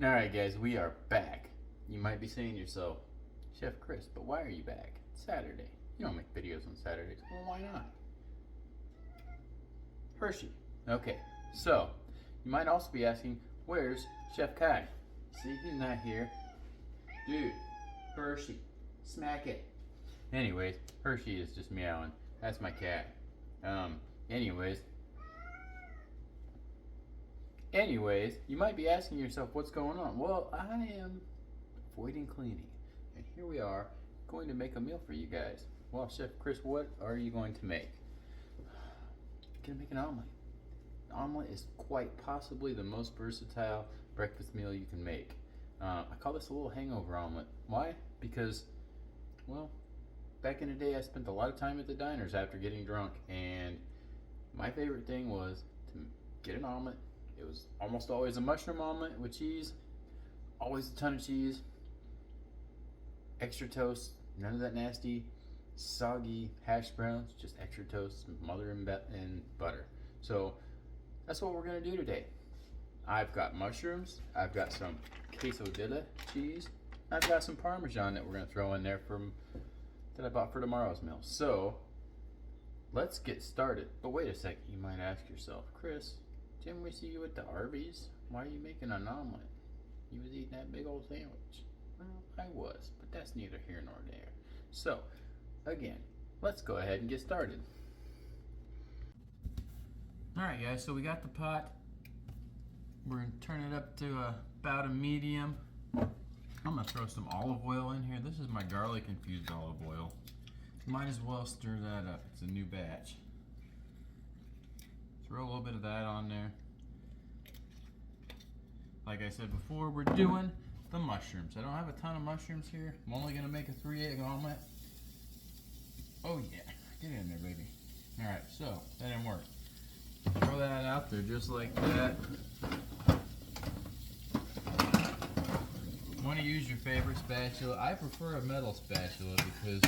Alright guys, we are back. You might be saying to yourself, Chef Chris, but why are you back? It's Saturday. You don't make videos on Saturdays. Well, why not? Hershey. Okay, so you might also be asking, where's Chef Kai? See, he's not here. Dude, Hershey, smack it. Anyways, Hershey is just meowing. That's my cat. Anyways, you might be asking yourself what's going on. Well, I am avoiding cleaning. And here we are going to make a meal for you guys. Well, Chef Chris, what are you going to make? I'm gonna make an omelet. An omelet is quite possibly the most versatile breakfast meal you can make. I call this a little hangover omelet. Why? Because, well, back in the day I spent a lot of time at the diners after getting drunk, and my favorite thing was to get an omelet. It was almost always a mushroom omelet with cheese, always a ton of cheese, extra toast, none of that nasty, soggy hash browns, just extra toast, mother and butter. So that's what we're gonna do today. I've got mushrooms, I've got some Quesadilla cheese, I've got some parmesan that we're gonna throw in there that I bought for tomorrow's meal. So let's get started. But wait a second, you might ask yourself, Chris, didn't we see you at the Arby's? Why are you making an omelet? You was eating that big old sandwich. Well, I was, but that's neither here nor there. So, again, let's go ahead and get started. Alright guys, so we got the pot. We're going to turn it up to about a medium. I'm going to throw some olive oil in here. This is my garlic infused olive oil. Might as well stir that up. It's a new batch. Throw a little bit of that on there. Like I said before, we're doing the mushrooms. I don't have a ton of mushrooms here. I'm only going to make a 3-egg omelet. Oh yeah, get in there, baby. Alright, so that didn't work. Throw that out there just like that. Want to use your favorite spatula. I prefer a metal spatula because,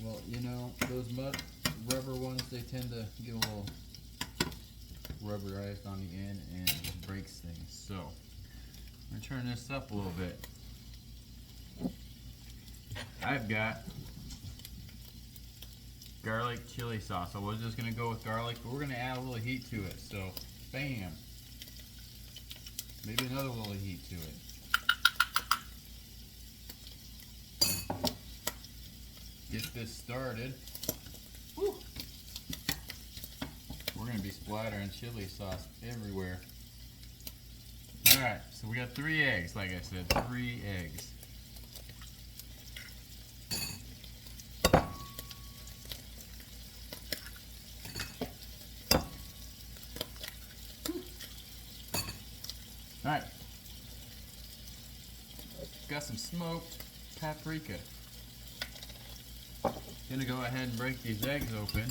well, you know, those rubber ones, they tend to get a little rubberized on the end and it breaks things. So I'm going to turn this up a little bit. I've got garlic chili sauce. I was just going to go with garlic, but we're going to add a little heat to it. So, bam. Maybe another little heat to it. Get this started. Woo. We're going to be splattering chili sauce everywhere. Alright, so we got 3 eggs, like I said, 3 eggs. Alright, got some smoked paprika. Gonna go ahead and break these eggs open.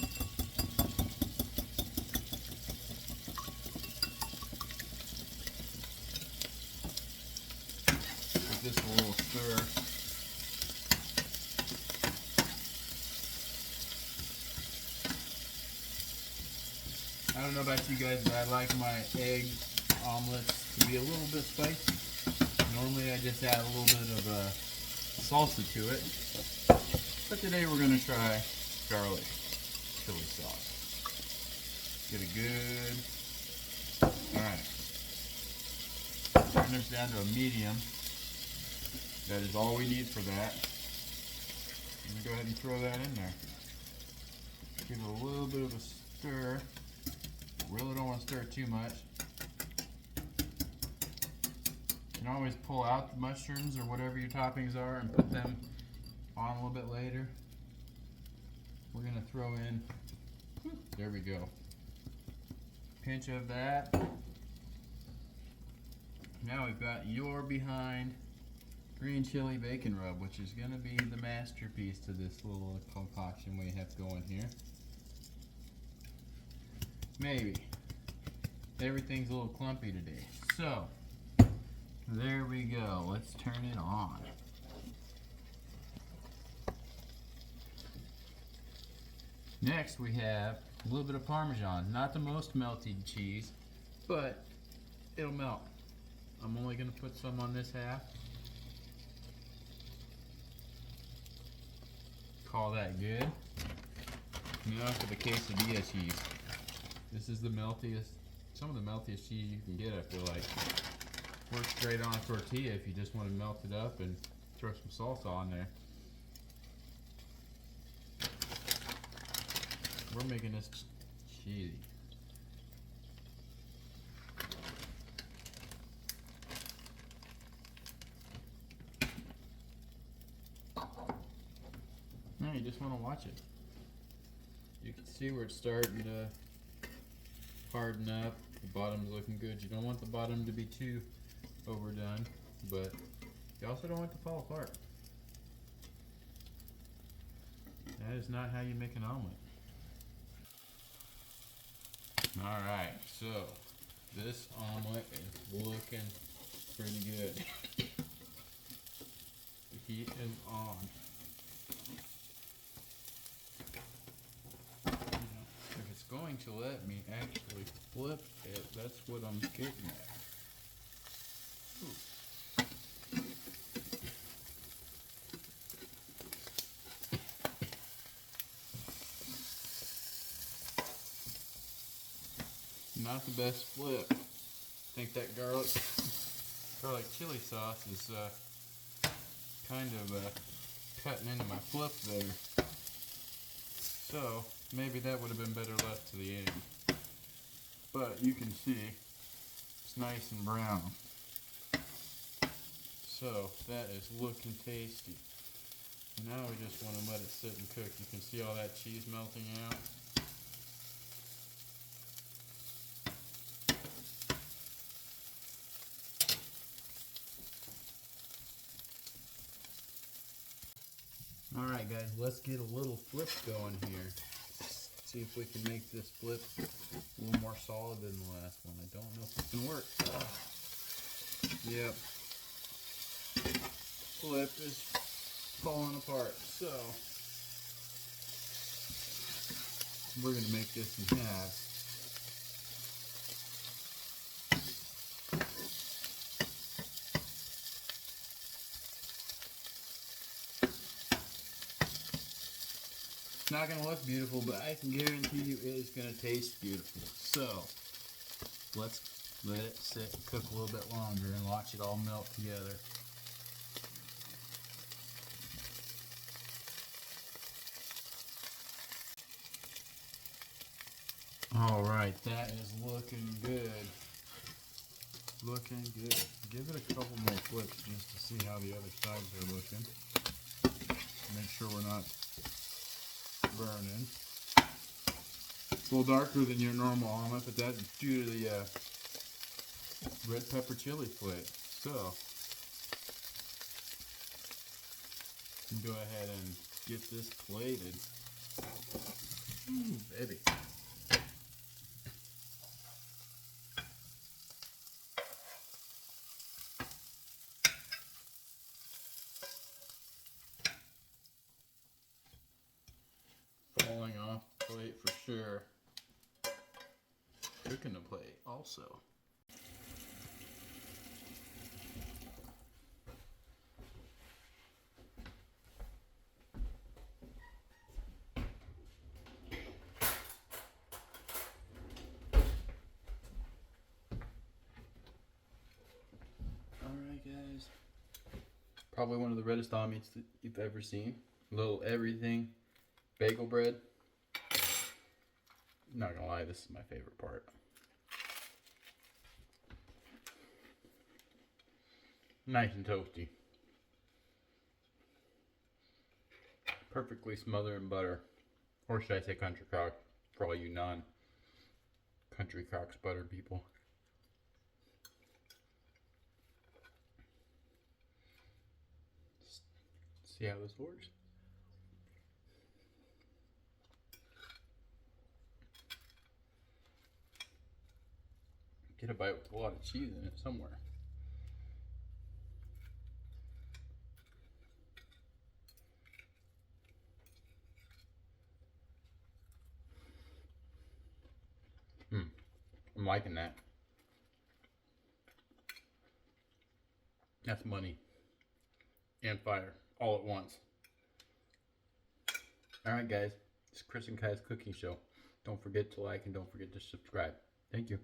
Give this a little stir. I don't know about you guys, but I like my egg omelets to be a little bit spicy. Normally I just add a little bit of salsa to it. But today we're going to try garlic chili sauce. Get it good. Alright. Turn this down to a medium. That is all we need for that. I'm going to go ahead and throw that in there. Give it a little bit of a stir. Really don't want to stir too much. You can always pull out the mushrooms or whatever your toppings are and put them on a little bit later. We're going to throw in, there we go, pinch of that. Now we've got your behind green chili bacon rub, which is going to be the masterpiece to this little concoction we have going here. Maybe. Everything's a little clumpy today. So, there we go. Let's turn it on. Next we have a little bit of Parmesan. Not the most melted cheese, but it'll melt. I'm only gonna put some on this half. Call that good. Now for the quesadilla cheese. This is the meltiest, some of the meltiest cheese you can get, I feel like. Works great on a tortilla if you just want to melt it up and throw some salsa on there. We're making this cheesy. No, you just want to watch it. You can see where it's starting to harden up. The bottom's looking good. You don't want the bottom to be too overdone, but you also don't want it to fall apart. That is not how you make an omelet. Alright, so this omelet is looking pretty good. The heat is on. If it's going to let me actually flip it, that's what I'm getting at. Ooh. Not the best flip. I think that garlic chili sauce is kind of cutting into my flip there. So maybe that would have been better left to the end. But you can see it's nice and brown. So that is looking tasty. Now we just want to let it sit and cook. You can see all that cheese melting out. Alright guys, let's get a little flip going here. See if we can make this flip a little more solid than the last one. I don't know if it can work. Yep. Flip is falling apart. So, we're going to make this in half. It's not going to look beautiful, but I can guarantee you it is going to taste beautiful. So, let's let it sit and cook a little bit longer and watch it all melt together. Alright, that is looking good. Looking good. Give it a couple more flips just to see how the other sides are looking. Make sure we're not burning. It's a little darker than your normal omelet, but that's due to the red pepper chili flake. So, you can go ahead and get this plated. Ooh, baby. Falling off the plate for sure. Cooking the plate also. Alright guys. Probably one of the reddest omelets that you've ever seen. A little everything. Bagel bread. Not gonna lie, this is my favorite part. Nice and toasty. Perfectly smothered in butter. Or should I say country crock for all you non-country crocks butter people. See how this works? Get a bite with a lot of cheese in it somewhere. I'm liking that. That's money and fire all at once. All right, guys. It's Chris and Kai's cooking show. Don't forget to like and don't forget to subscribe. Thank you.